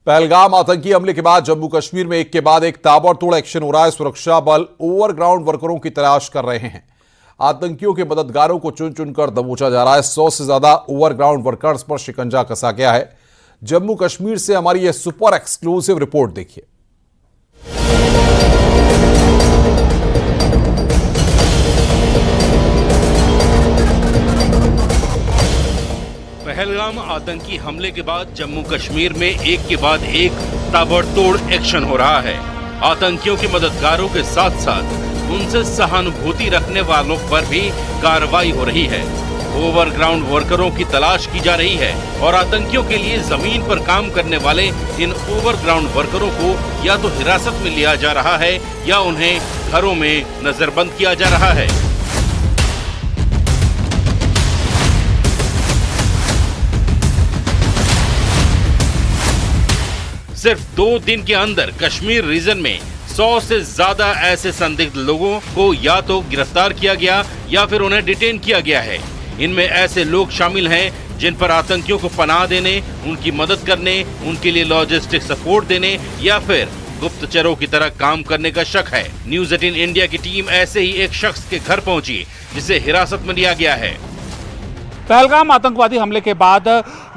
पहलगाम आतंकी हमले के बाद जम्मू कश्मीर में एक के बाद एक ताबड़तोड़ एक्शन हो रहा है। सुरक्षा बल ओवरग्राउंड वर्करों की तलाश कर रहे हैं। आतंकियों के मददगारों को चुन चुनकर दबोचा जा रहा है। 100 से ज्यादा ओवरग्राउंड वर्कर्स पर शिकंजा कसा गया है। जम्मू कश्मीर से हमारी यह सुपर एक्सक्लूसिव रिपोर्ट देखिए। पहलगाम आतंकी हमले के बाद जम्मू कश्मीर में एक के बाद एक ताबड़तोड़ एक्शन हो रहा है। आतंकियों के मददगारों के साथ साथ उनसे सहानुभूति रखने वालों पर भी कार्रवाई हो रही है। ओवरग्राउंड वर्करों की तलाश की जा रही है और आतंकियों के लिए जमीन पर काम करने वाले इन ओवरग्राउंड वर्करों को या तो हिरासत में लिया जा रहा है या उन्हें घरों में नजरबंद किया जा रहा है। सिर्फ 2 दिन के अंदर कश्मीर रीजन में 100 से ज्यादा ऐसे संदिग्ध लोगों को या तो गिरफ्तार किया गया या फिर उन्हें डिटेन किया गया है। इनमें ऐसे लोग शामिल हैं जिन पर आतंकियों को पनाह देने, उनकी मदद करने, उनके लिए लॉजिस्टिक सपोर्ट देने या फिर गुप्तचरों की तरह काम करने का शक है। न्यूज़ 18 इंडिया की टीम ऐसे ही एक शख्स के घर पहुंची जिसे हिरासत में लिया गया है। पहलगाम आतंकवादी हमले के बाद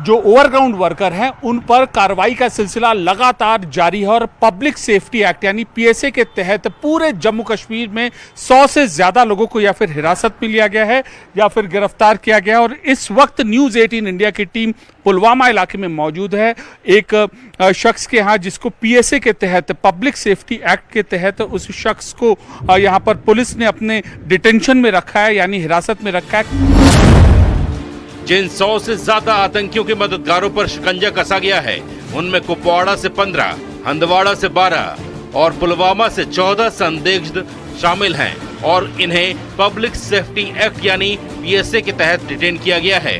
जो ओवरग्राउंड वर्कर हैं उन पर कार्रवाई का सिलसिला लगातार जारी है और पब्लिक सेफ्टी एक्ट यानी पीएसए के तहत पूरे जम्मू कश्मीर में 100 से ज्यादा लोगों को या फिर हिरासत में लिया गया है या फिर गिरफ्तार किया गया है। और इस वक्त न्यूज़ 18 इंडिया की टीम पुलवामा इलाके में मौजूद है। एक शख्स के यहाँ जिसको पीएसए के तहत पब्लिक सेफ्टी एक्ट के तहत उस शख्स को यहाँ पर पुलिस ने अपने डिटेंशन में रखा है यानी हिरासत में रखा है। जिन 100 से ज्यादा आतंकियों के मददगारों पर शिकंजा कसा गया है उनमें कुपवाड़ा से 15, हंदवाड़ा से 12 और पुलवामा से 14 संदिग्ध शामिल हैं और इन्हें पब्लिक सेफ्टी एक्ट यानी पीएसए के तहत डिटेन किया गया है।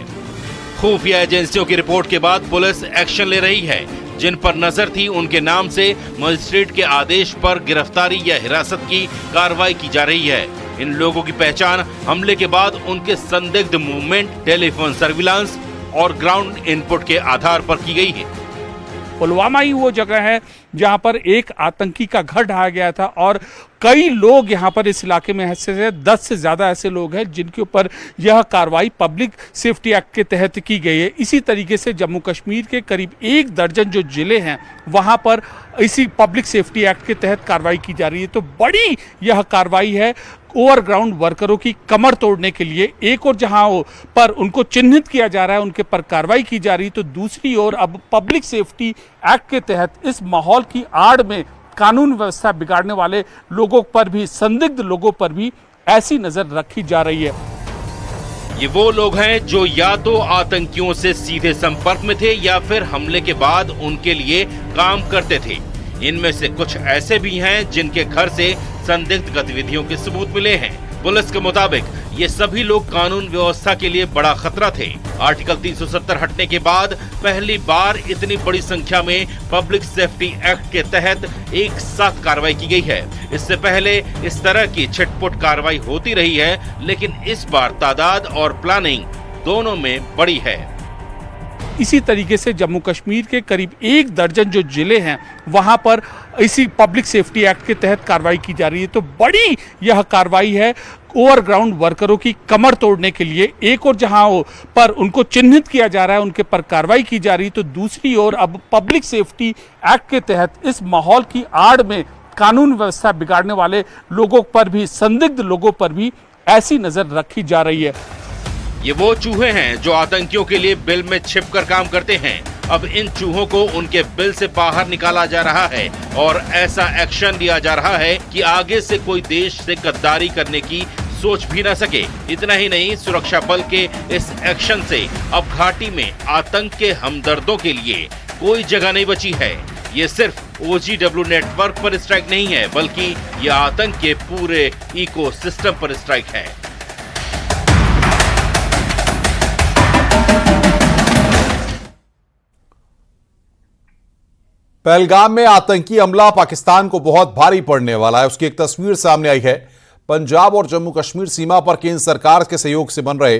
खुफिया एजेंसियों की रिपोर्ट के बाद पुलिस एक्शन ले रही है। जिन पर नजर थी उनके नाम से मजिस्ट्रेट के आदेश पर गिरफ्तारी या हिरासत की कार्रवाई की जा रही है। इन लोगों की पहचान हमले के बाद उनके संदिग्ध मूवमेंट, टेलीफोन सर्विलांस और ग्राउंड इनपुट के आधार पर की गई है। पुलवामा ही वो जगह है जहां पर एक आतंकी का घर ढाया गया था और कई लोग यहां पर इस इलाके में से 10 से ज्यादा ऐसे लोग हैं जिनके ऊपर यह कार्रवाई पब्लिक सेफ्टी एक्ट के तहत की गई है। इसी तरीके से जम्मू कश्मीर के करीब 1 दर्जन जो जिले हैं वहां पर इसी पब्लिक सेफ्टी एक्ट के तहत कार्रवाई की जा रही है। तो बड़ी यह कार्रवाई है ओवरग्राउंड वर्करों की कमर तोड़ने के लिए। एक और जहां पर उनको चिन्हित किया जा रहा है, उनके पर कार्रवाई की जा रही है, तो दूसरी ओर अब पब्लिक सेफ्टी एक्ट के तहत इस माहौल की आड़ में कानून व्यवस्था बिगाड़ने वाले लोगों पर भी, संदिग्ध लोगों पर भी ऐसी नजर रखी जा रही है। ये वो लोग हैं जो या तो आतंकियों से सीधे संपर्क में थे या फिर हमले के बाद उनके लिए काम करते थे। इनमें से कुछ ऐसे भी हैं जिनके घर से संदिग्ध गतिविधियों के सबूत मिले हैं। पुलिस के मुताबिक ये सभी लोग कानून व्यवस्था के लिए बड़ा खतरा थे। आर्टिकल 370 हटने के बाद पहली बार इतनी बड़ी संख्या में पब्लिक सेफ्टी एक्ट के तहत एक साथ कार्रवाई की गई है। इससे पहले इस तरह की छिटपुट कार्रवाई होती रही है, लेकिन इस बार तादाद और प्लानिंग दोनों में बड़ी है। इसी तरीके से जम्मू कश्मीर के करीब 1 दर्जन जो जिले हैं वहां पर इसी पब्लिक सेफ्टी एक्ट के तहत कार्रवाई की जा रही है। तो बड़ी यह कार्रवाई है ओवरग्राउंड वर्करों की कमर तोड़ने के लिए। एक और जहां पर उनको चिन्हित किया जा रहा है, उनके पर कार्रवाई की जा रही है, तो दूसरी ओर अब पब्लिक सेफ्टी एक्ट के तहत इस माहौल की आड़ में कानून व्यवस्था बिगाड़ने वाले लोगों पर भी, संदिग्ध लोगों पर भी ऐसी नजर रखी जा रही है। ये वो चूहे हैं जो आतंकियों के लिए बिल में छिपकर काम करते हैं। अब इन चूहों को उनके बिल से बाहर निकाला जा रहा है और ऐसा एक्शन लिया जा रहा है कि आगे से कोई देश से गद्दारी करने की सोच भी न सके। इतना ही नहीं, सुरक्षा बल के इस एक्शन से अब घाटी में आतंक के हमदर्दों के लिए कोई जगह नहीं बची है। ये सिर्फ OGW नेटवर्क पर स्ट्राइक नहीं है, बल्कि यह आतंक के पूरे इकोसिस्टम पर स्ट्राइक है। पहलगाम में आतंकी हमला पाकिस्तान को बहुत भारी पड़ने वाला है। उसकी एक तस्वीर सामने आई है। पंजाब और जम्मू कश्मीर सीमा पर केंद्र सरकार के सहयोग से बन रहे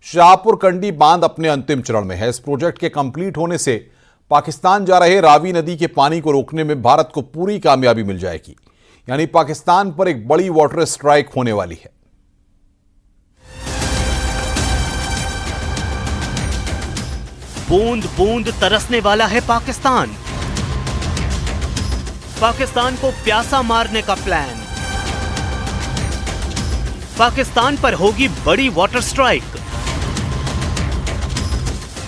शाहपुर कंडी बांध अपने अंतिम चरण में है। इस प्रोजेक्ट के कंप्लीट होने से पाकिस्तान जा रहे रावी नदी के पानी को रोकने में भारत को पूरी कामयाबी मिल जाएगी। यानी पाकिस्तान पर एक बड़ी वाटर स्ट्राइक होने वाली है। बूंद बूंद तरसने वाला है पाकिस्तान। पाकिस्तान को प्यासा मारने का प्लान। पाकिस्तान पर होगी बड़ी वाटर स्ट्राइक।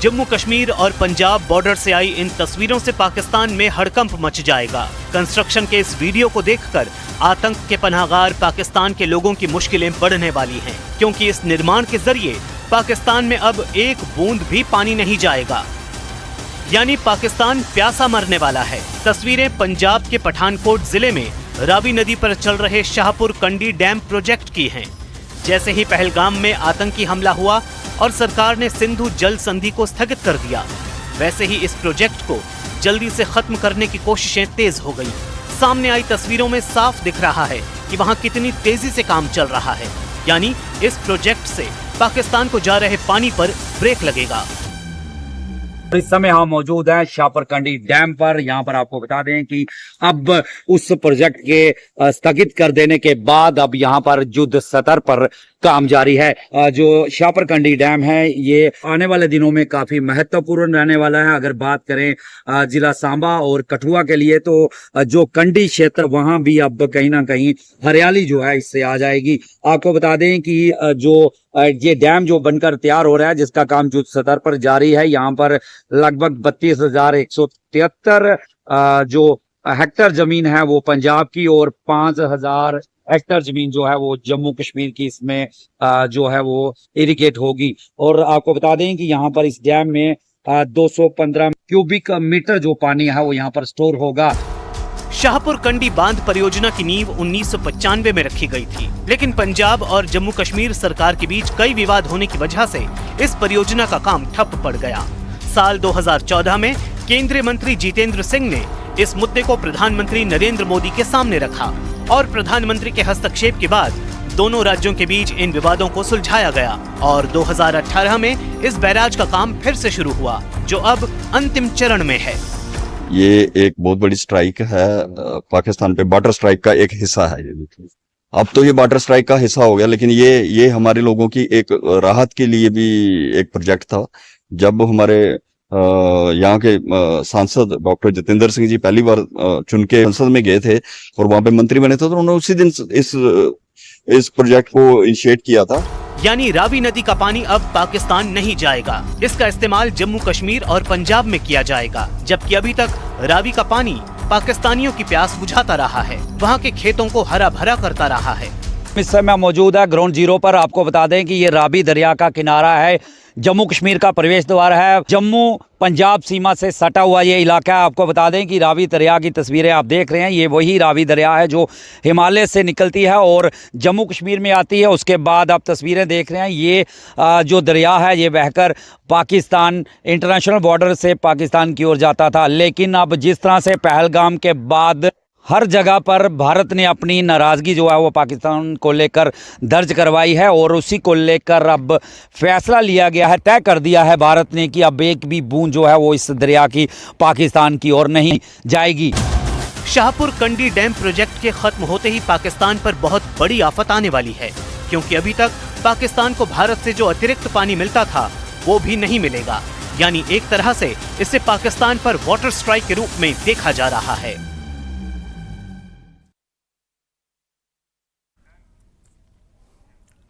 जम्मू कश्मीर और पंजाब बॉर्डर से आई इन तस्वीरों से पाकिस्तान में हड़कंप मच जाएगा। कंस्ट्रक्शन के इस वीडियो को देखकर आतंक के पनाहगार पाकिस्तान के लोगों की मुश्किलें बढ़ने वाली हैं, क्योंकि इस निर्माण के जरिए पाकिस्तान में अब एक बूंद भी पानी नहीं जाएगा। यानी पाकिस्तान प्यासा मरने वाला है। तस्वीरें पंजाब के पठानकोट जिले में रावी नदी पर चल रहे शाहपुर कंडी डैम प्रोजेक्ट की हैं। जैसे ही पहलगाम में आतंकी हमला हुआ और सरकार ने सिंधु जल संधि को स्थगित कर दिया, वैसे ही इस प्रोजेक्ट को जल्दी से खत्म करने की कोशिशें तेज हो गई। सामने आई तस्वीरों में साफ दिख रहा है कि वहां कितनी तेजी से काम चल रहा है। यानी इस प्रोजेक्ट से पाकिस्तान को जा रहे पानी पर ब्रेक लगेगा। इस समय हम मौजूद हैं शाहपुर कंडी डैम पर। यहाँ पर आपको बता दें कि अब उस प्रोजेक्ट के स्थगित कर देने के बाद अब यहाँ पर युद्ध स्तर पर काम जारी है। जो शाहपुर कंडी डैम है ये आने वाले दिनों में काफी महत्वपूर्ण रहने वाला है। अगर बात करें जिला सांबा और कठुआ के लिए, तो जो कंडी क्षेत्र वहां भी अब कहीं ना कहीं हरियाली जो है इससे आ जाएगी। आपको बता दें कि जो ये डैम जो बनकर तैयार हो रहा है, जिसका काम युद्ध स्तर पर जारी है, यहाँ पर लगभग 32,173 जो हेक्टर जमीन है वो पंजाब की और 5,000 हेक्टर जमीन जो है वो जम्मू कश्मीर की इसमें जो है वो इरिगेट होगी। और आपको बता दें कि यहाँ पर इस डैम में 215 क्यूबिक मीटर जो पानी है वो यहाँ पर स्टोर होगा। शाहपुर कंडी बांध परियोजना की नींव 1995 में रखी गई थी, लेकिन पंजाब और जम्मू कश्मीर सरकार के बीच कई विवाद होने की वजह से इस परियोजना का काम ठप पड़ गया। साल 2014 में केंद्रीय मंत्री जितेंद्र सिंह ने इस मुद्दे को प्रधानमंत्री नरेंद्र मोदी के सामने रखा और प्रधानमंत्री के हस्तक्षेप के बाद दोनों राज्यों के बीच इन विवादों को सुलझाया गया और 2018 में इस बैराज का काम फिर से शुरू हुआ, जो अब अंतिम चरण में है। ये एक बहुत बड़ी स्ट्राइक है पाकिस्तान पे, वाटर स्ट्राइक का एक हिस्सा है ये। अब तो ये वाटर स्ट्राइक का हिस्सा हो गया, लेकिन ये हमारे लोगों की एक राहत के लिए भी एक प्रोजेक्ट था। जब हमारे यहाँ के सांसद डॉक्टर जितेंद्र सिंह जी पहली बार चुन के संसद में गए थे और वहां पे मंत्री बने थे, तो उन्होंने उसी दिन इस प्रोजेक्ट को इनिशिएट किया था। यानी रावी नदी का पानी अब पाकिस्तान नहीं जाएगा, इसका इस्तेमाल जम्मू कश्मीर और पंजाब में किया जाएगा। जबकि अभी तक रावी का पानी पाकिस्तानियों की प्यास बुझाता रहा है, वहाँ के खेतों को हरा भरा करता रहा है। इस समय मौजूद है ग्राउंड जीरो पर। आपको बता दें कि ये रावी दरिया का किनारा है, जम्मू कश्मीर का प्रवेश द्वार है। जम्मू पंजाब सीमा से सटा हुआ ये इलाका है। आपको बता दें कि रावी दरिया की तस्वीरें आप देख रहे हैं, ये वही रावी दरिया है जो हिमालय से निकलती है और जम्मू कश्मीर में आती है। उसके बाद आप तस्वीरें देख रहे हैं, ये जो दरिया है ये बहकर पाकिस्तान इंटरनेशनल बॉर्डर से पाकिस्तान की ओर जाता था। लेकिन अब जिस तरह से पहलगाम के बाद हर जगह पर भारत ने अपनी नाराज़गी जो है वो पाकिस्तान को लेकर दर्ज करवाई है और उसी को लेकर अब फैसला लिया गया है, तय कर दिया है भारत ने कि अब एक भी बूंद जो है वो इस दरिया की पाकिस्तान की ओर नहीं जाएगी। शाहपुर कंडी डैम प्रोजेक्ट के खत्म होते ही पाकिस्तान पर बहुत बड़ी आफत आने वाली है, क्योंकि अभी तक पाकिस्तान को भारत से जो अतिरिक्त पानी मिलता था वो भी नहीं मिलेगा। यानी एक तरह से इसे पाकिस्तान पर वाटर स्ट्राइक के रूप में देखा जा रहा है।